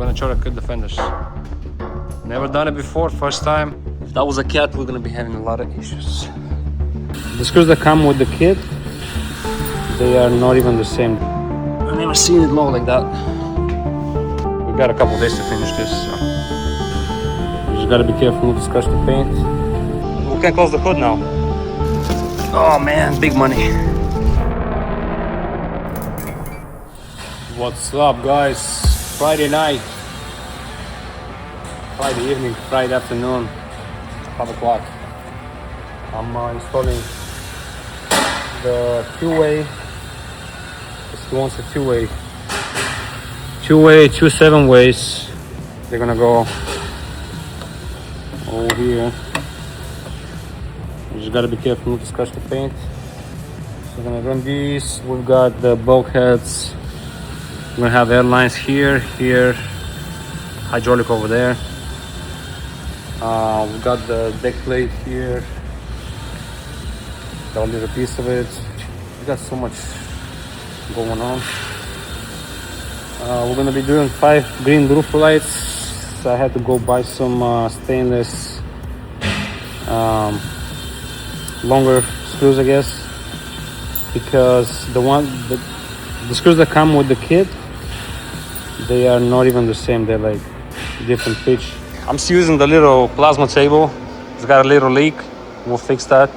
gonna try to cut the fenders. Never done it before, first time. If that was a cat, we're gonna be having a lot of issues. The screws that come with the kit, they are not even the same. I've never seen it low like that. We got a couple days to finish this, so you just gotta be careful not to scratch the paint. We can close the hood now. Oh man, big money. What's up, guys? Friday night, Friday evening, Friday afternoon, 5 o'clock. I'm installing the two-way. This one's a two-way, two 7-ways. They're gonna go over here. You just gotta be careful not to scratch the paint. So we're gonna run these. We've got the bulkheads. We're gonna have airlines here, hydraulic over there. We've got the deck plate here. Got a little piece of it. We got so much going on. We're gonna be doing 5 green roof lights. So I had to go buy some stainless longer screws, I guess, because the screws that come with the kit, they are not even the same. They're like different pitch. I'm still using the little plasma table. It's got a little leak. We'll fix that.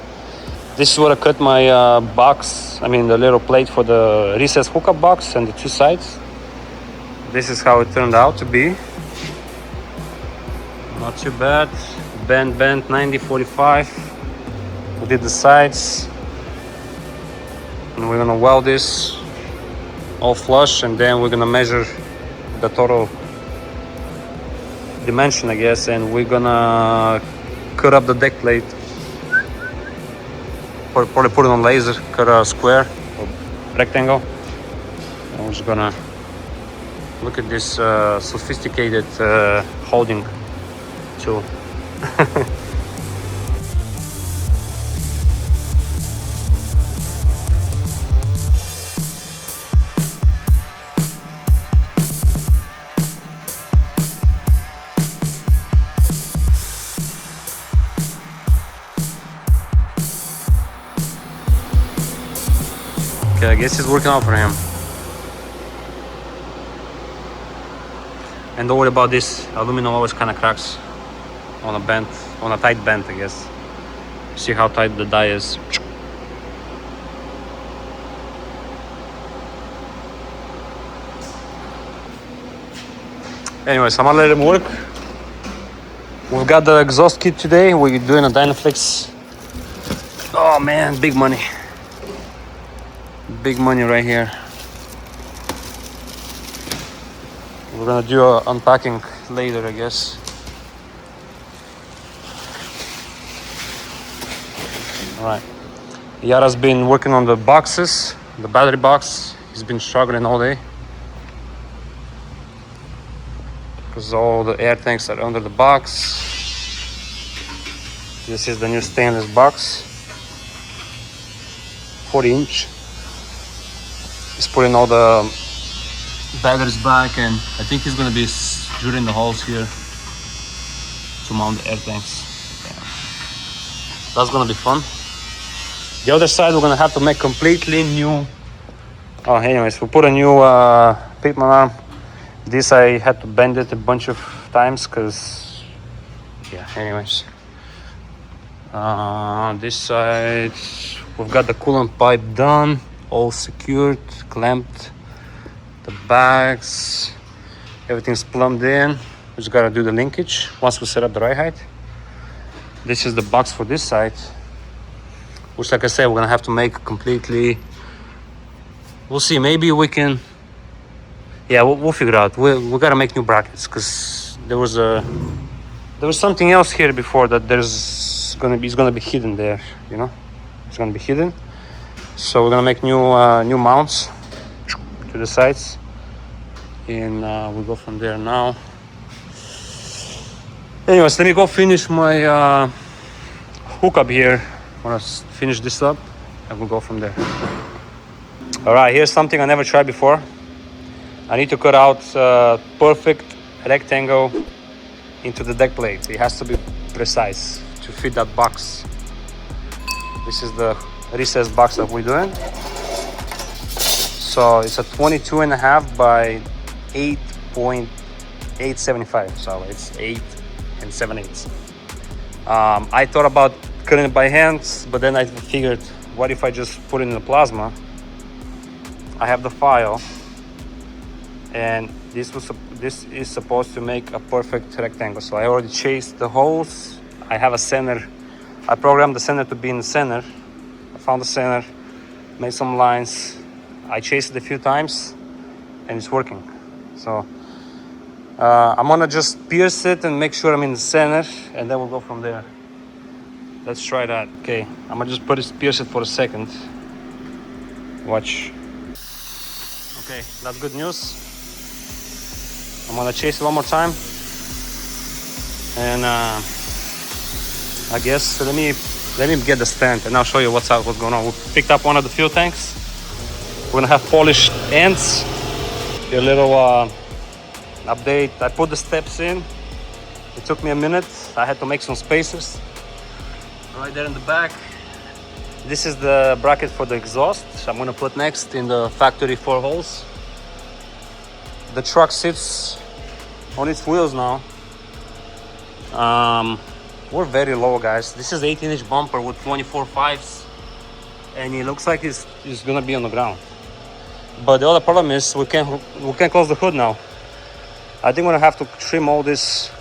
This is what I cut my box. I mean the little plate for the recessed hookup box and the 2 sides. This is how it turned out to be. Not too bad. Bend 90-45. We did the sides. And we're gonna weld this all flush, and then we're gonna measure the total dimension, I guess, and we're gonna cut up the deck plate. Probably put it on laser, cut a square or rectangle. And we're just gonna look at this sophisticated holding tool. Okay, I guess it's working out for him. And don't worry about this. Aluminum always kind of cracks on a tight bend, I guess. See how tight the die is. Anyways, I'm gonna let him work. We've got the exhaust kit today. We're doing a Dynaflex. Oh man, big money. Big money right here. We're gonna do an unpacking later, I guess. Alright. Yara's been working on the boxes, the battery box. He's been struggling all day because all the air tanks are under the box. This is the new stainless box, 40-inch. He's putting all the batteries back, and I think he's gonna be drilling the holes here to mount the air tanks. Yeah. That's gonna be fun. The other side we're gonna have to make completely new. Oh, anyways, we put a new pitman arm. This I had to bend it a bunch of times because, yeah. Anyways, this side we've got the coolant pipe done, all secured, clamped. The bags, everything's plumbed in. We just gotta do the linkage once we set up the right height. This is the box for this side, which, like I said, we're gonna have to make completely. We'll see. Maybe we can. Yeah, we'll figure it out. We gotta make new brackets because there was something else here before that. It's gonna be hidden there. You know, it's gonna be hidden. So we're gonna make new mounts to the sides, and we'll go from there now. Anyways, let me go finish my hookup here. I want to finish this up and we'll go from there. All right, here's something I never tried before. I need to cut out perfect rectangle into the deck plate. It has to be precise to fit that box. This is the recessed box that we're doing. So it's a 22.5 by 8.875. So it's 8 7/8. I thought about cutting it by hand, but then I figured, what if I just put it in the plasma? I have the file, and this is supposed to make a perfect rectangle. So I already chased the holes. I have a center. I programmed the center to be in the center. I found the center, made some lines. I chased it a few times, and it's working. So I'm gonna just pierce it and make sure I'm in the center, and then we'll go from there. Let's try that. Okay, I'm gonna just pierce it for a second. Watch. Okay, that's good news. I'm gonna chase it one more time, and I guess let me get the stand, and I'll show you what's going on. We picked up one of the fuel tanks. We're gonna have polished ends. A little update. I put the steps in. It took me a minute. I had to make some spacers right there in the back. This is the bracket for the exhaust. I'm gonna put next in the factory 4 holes. The truck sits on its wheels now. We're very low, guys. This is 18-inch bumper with 24 5s, and it looks like it's gonna be on the ground. But the other problem is we can't close the hood now. I think we're gonna have to trim all this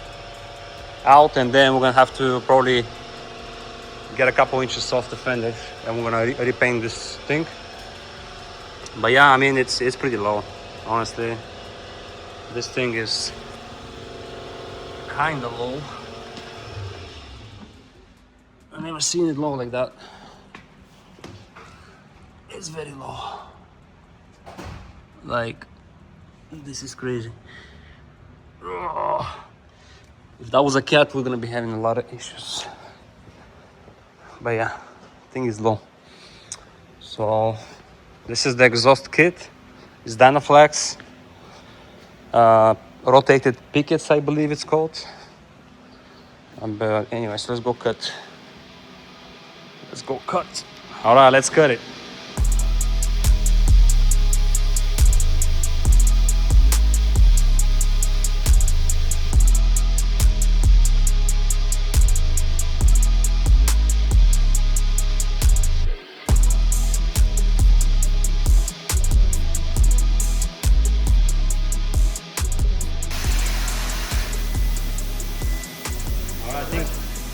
out, and then we're gonna have to probably get a couple inches off the fender, and we're gonna repaint this thing. But yeah, I mean, it's pretty low, honestly. This thing is kind of low. I've never seen it low like that. It's very low. Like, this is crazy. If that was a cat, we're gonna be having a lot of issues. But yeah, thing is low. So this is the exhaust kit. It's Dynaflex. Rotated pickets, I believe it's called. But anyways, let's go cut. All right, let's cut it.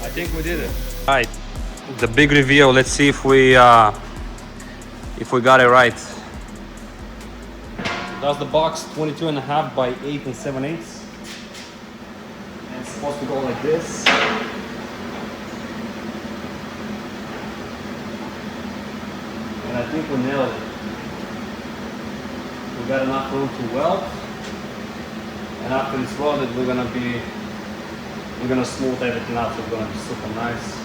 I think we did it. All right, the big reveal. Let's see if we got it right. That's the box, 22.5 by 8 7/8. And it's supposed to go like this. And I think we nailed it. We got enough room to weld. And after it's welded, we're gonna smooth everything out, so it's gonna be super nice.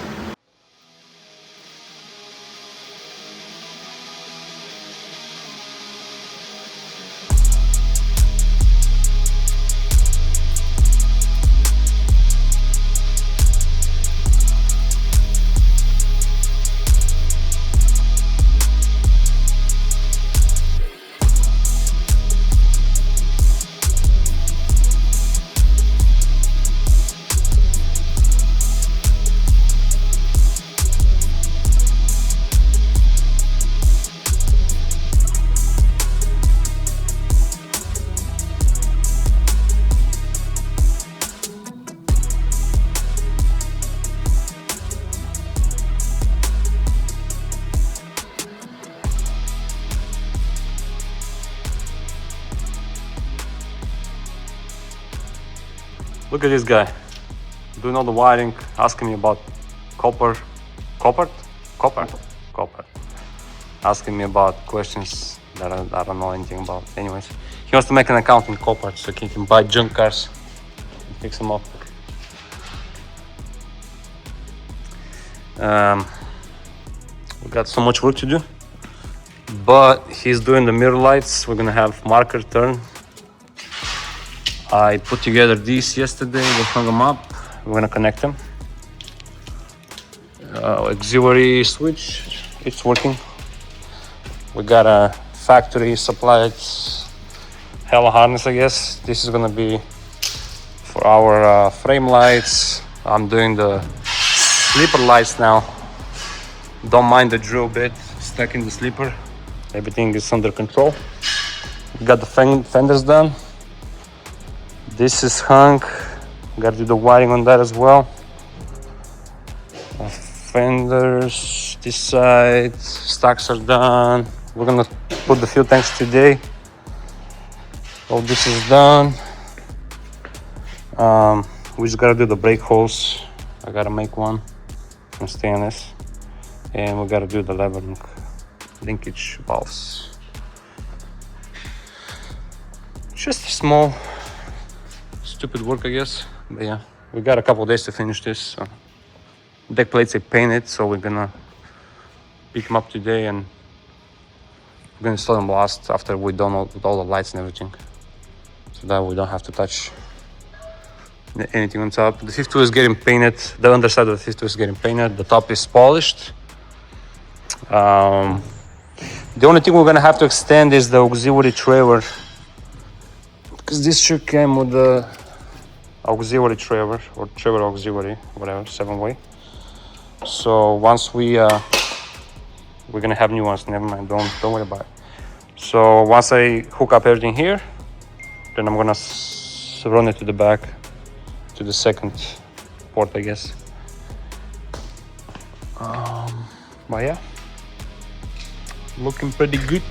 Look at this guy doing all the wiring, asking me about copper, asking me about questions that I don't know anything about. Anyways, he wants to make an account in copper so he can buy junk cars and fix them up. We got so much work to do, but he's doing the mirror lights. We're gonna have marker turn. I put together these yesterday. We hung them up. We're gonna connect them. Auxiliary switch, it's working. We got a factory supplied hella harness, I guess. This is gonna be for our frame lights. I'm doing the sleeper lights now. Don't mind the drill bit stuck in the sleeper. Everything is under control. We got the fenders done. This is hung. Gotta do the wiring on that as well. Fenders, this side, stacks are done. We're gonna put the fuel tanks today. All this is done. We just gotta do the brake holes. I gotta make one from stainless. And we gotta do the lever linkage valves. Just small, stupid work, I guess. But yeah, we got a couple days to finish this. So. Deck plates are painted, so we're gonna pick them up today and we're gonna install them last after we're done with all the lights and everything, so that we don't have to touch anything on top. The fifth wheel is getting painted. The underside of the fifth wheel is getting painted. The top is polished. The only thing we're gonna have to extend is the auxiliary trailer, because this should came with the auxiliary trailer or trailer auxiliary, whatever, 7-way. So once we're gonna have new ones. Never mind, don't worry about it. So once I hook up everything here, then I'm gonna run it to the back, to the second port, I guess. But yeah, looking pretty good.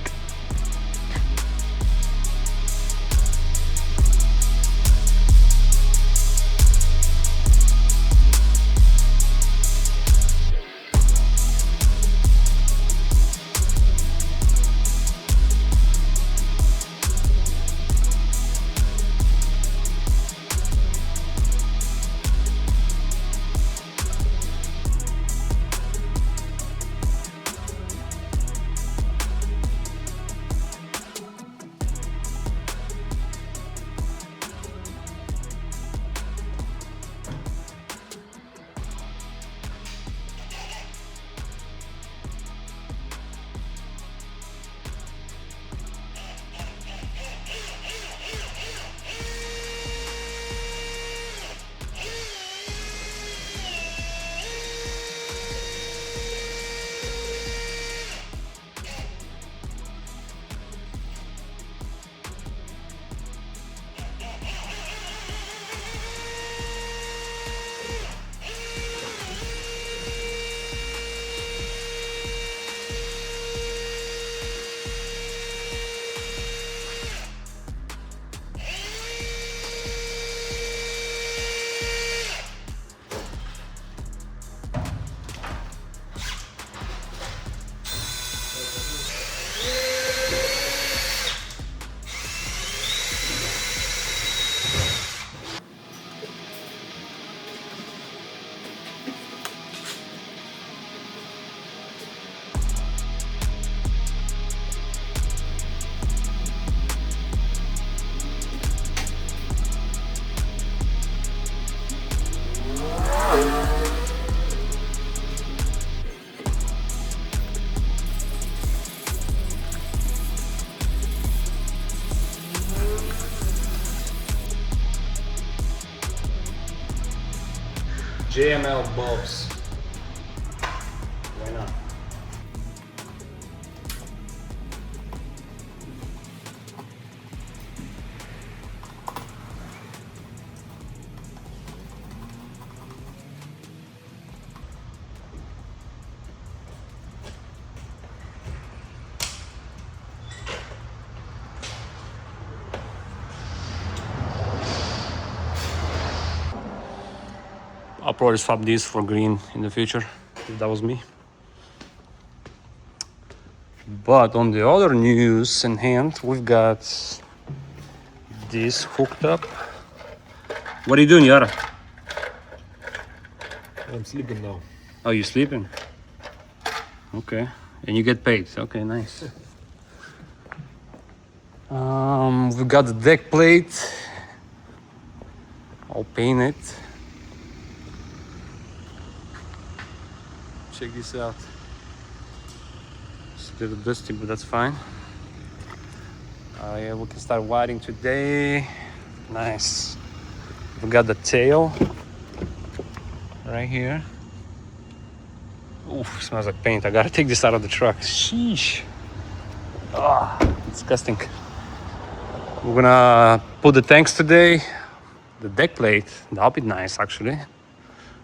JML bulbs. Why not? I'll probably swap these for green in the future, if that was me. But on the other news in hand, we've got this hooked up. What are you doing, Yara? I'm sleeping now. Oh, you're sleeping? Okay. And you get paid. Okay, nice. We've got the deck plate I'll paint it. Check this out. It's a little dusty, but that's fine. Yeah, we can start whiting today. Nice. We got the tail right here. Oof, smells like paint. I gotta take this out of the truck. Sheesh. Ah, disgusting. We're gonna put the tanks today. The deck plate, that'll be nice actually.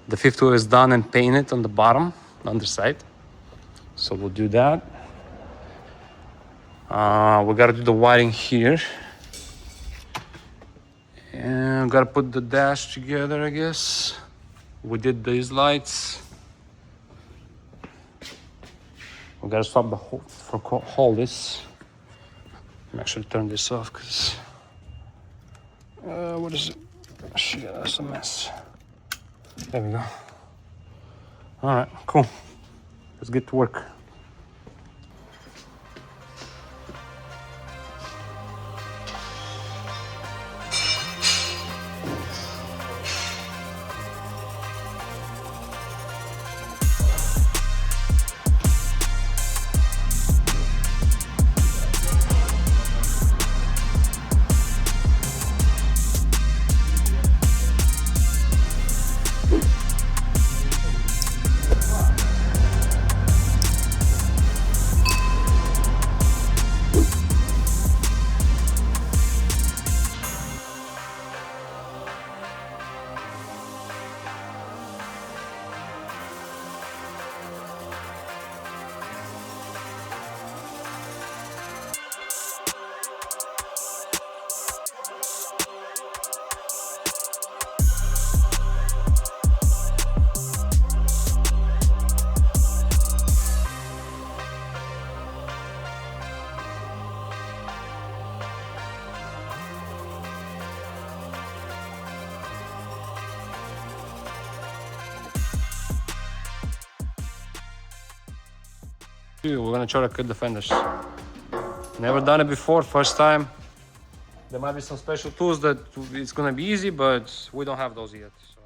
The fifth wheel is done and painted on the bottom, underside. So we'll do that. We gotta do the wiring here. And gotta put the dash together, I guess. We did these lights. We gotta swap the whole for hold this. I'm actually turn this off because what is it? Shit, that's a mess. There we go. All right, cool. Let's get to work. We're gonna try to cut the fenders. Never done it before, first time. There might be some special tools that it's gonna be easy, but we don't have those yet. So.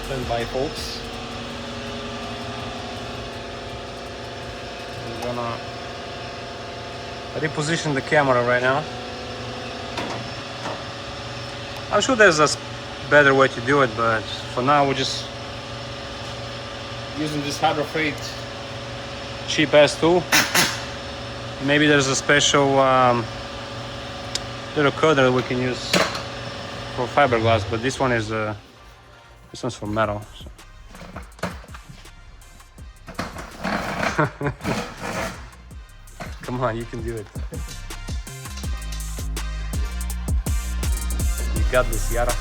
Stand by, folks. We're gonna reposition the camera right now. I'm sure there's a better way to do it, but for now we're just using this Hydro Freight cheap ass tool. Maybe there's a special little cutter that we can use for fiberglass, but this one is this one's for metal. So. Come on, you can do it. You got this, Yara.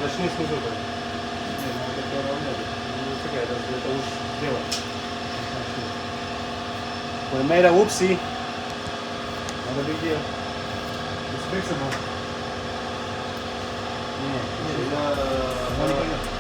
Начни снизу. We made a whoopsie. Not a big deal. It's fixable. Yeah.